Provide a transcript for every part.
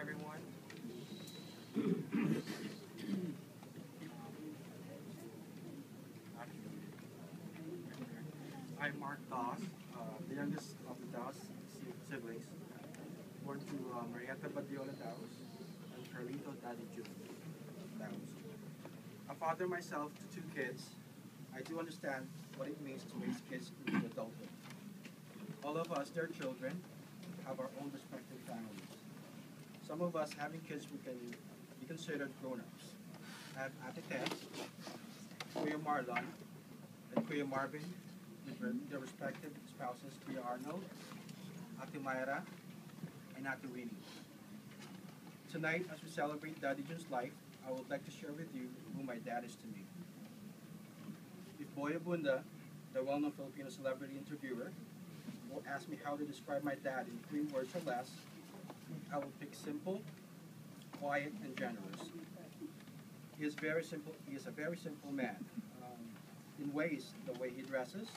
everyone. I'm Mark Doss, the youngest of the Doss siblings, born to Marietta Badiola Daos and Carlito Daddy Jr. Daos. A father myself to two kids, I do understand what it means to raise kids into adulthood. All of us, their children, have our own respective families. Some of us having kids we can be considered grown-ups. I have Ate Tess, Kuya Marlon, and Kuya Marvin, with their respective spouses, Kuya Arnold, Ate Myra, and Ate Winnie. Tonight, as we celebrate Daddy Jun's life, I would like to share with you who my dad is to me. If Boy Abunda, the well-known Filipino celebrity interviewer, will ask me how to describe my dad in 3 words or less, I will pick simple, quiet, and generous. He is very simple. He is a very simple man. In ways, the way he dresses,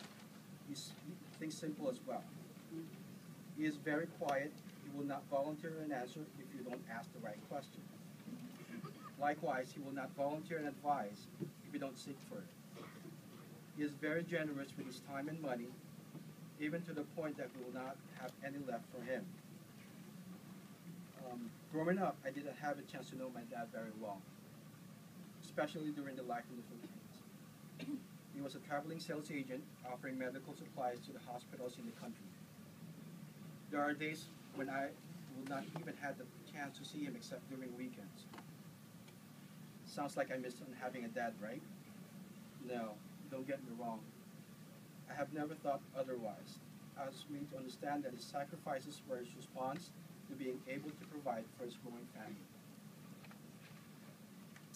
he thinks simple as well. He is very quiet. He will not volunteer an answer if you don't ask the right question. Likewise, he will not volunteer an advice if you don't seek for it. He is very generous with his time and money, even to the point that we will not have any left for him. Growing up, I didn't have a chance to know my dad very well, especially during the life in the Philippines. He was a traveling sales agent offering medical supplies to the hospitals in the country. There are days when I would not even have the chance to see him except during weekends. Sounds like I missed on having a dad, right? No, don't get me wrong. I have never thought otherwise. I was made to understand that his sacrifices were his response to being able to provide for his growing family.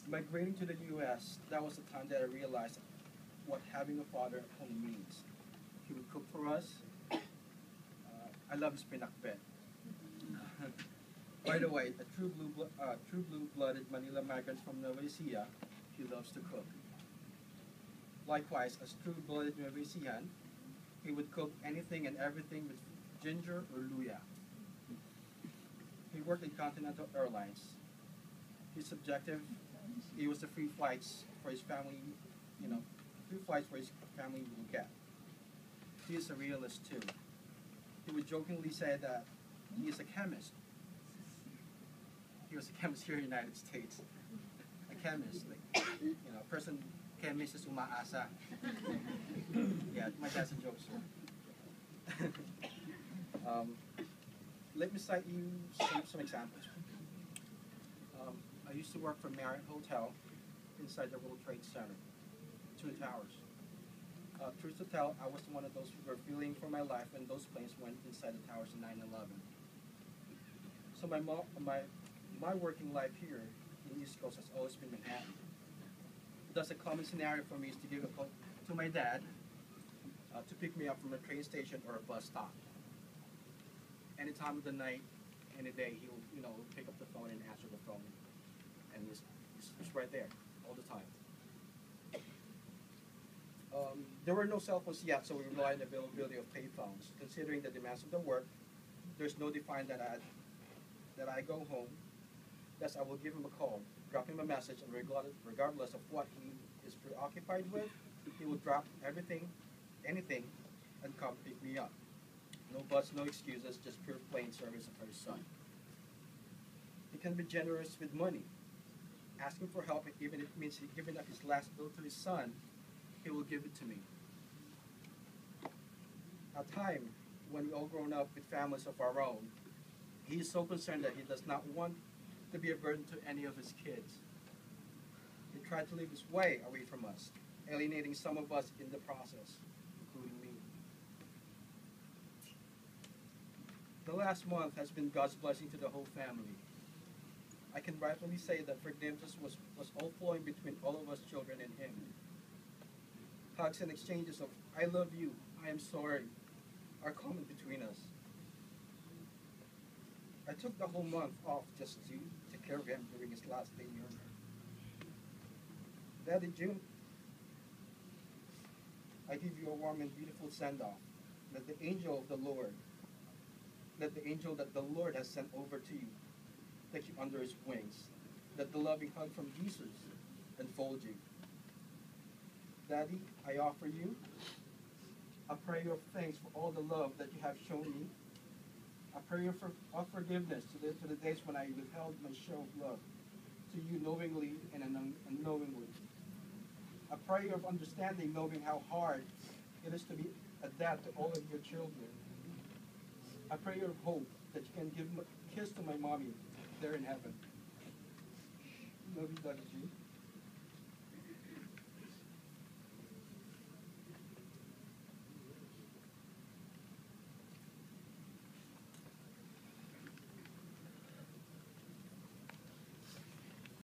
Migrating to the U.S., that was the time that I realized what having a father at home means. He would cook for us. I love his pinakbet. By the way, a true blue-blooded Manila migrant from Nueva Ecija, he loves to cook. Likewise, as true-blooded Nueva Ecijan, he would cook anything and everything with ginger or luya. He worked in Continental Airlines. His objective, he was the free flights for his family, free flights for his family will get. He is a realist too. He would jokingly say that he is a chemist. He was a chemist here in the United States. A chemist, like, a person, chemist is umaasa. Yeah, my dad's a joke, sir. Let me cite you some examples. I used to work for Marriott Hotel inside the World Trade Center, Twin Towers. Truth to tell, I was one of those who were feeling for my life when those planes went inside the towers in 9/11. So my working life here in the East Coast has always been Manhattan. Thus, a common scenario for me is to give a call to my dad to pick me up from a train station or a bus stop. Any time of the night, any day, he'll pick up the phone and answer the phone, and he's right there all the time. There were no cell phones yet, so we relied on the availability of payphones. Considering the demands of the work, there's no define that I go home. Thus, I will give him a call, drop him a message, and regardless of what he is preoccupied with, he will drop everything, anything, and come pick me up. No buts, no excuses, just pure plain service for his son. He can be generous with money. Asking for help, even if it means giving up his last bill to his son, he will give it to me. A time when we all grown up with families of our own, he is so concerned that he does not want to be a burden to any of his kids. He tried to live his way away from us, alienating some of us in the process, including me. The last month has been God's blessing to the whole family. I can rightfully say that forgiveness was all flowing between all of us children and him. Hugs and exchanges of "I love you," "I am sorry," are common between us. I took the whole month off just to take care of him during his last day here. Daddy June, I give you a warm and beautiful send-off. Let the angel of the Lord, let the angel that the Lord has sent over to you take you under his wings. Let the loving hug from Jesus enfold you. Daddy, I offer you a prayer of thanks for all the love that you have shown me. A prayer of forgiveness to the days when I withheld my show of love to you knowingly and unknowingly. A prayer of understanding, knowing how hard it is to be a dad to all of your children. A prayer of hope that you can give a kiss to my mommy there in heaven. Love you, Daddy G.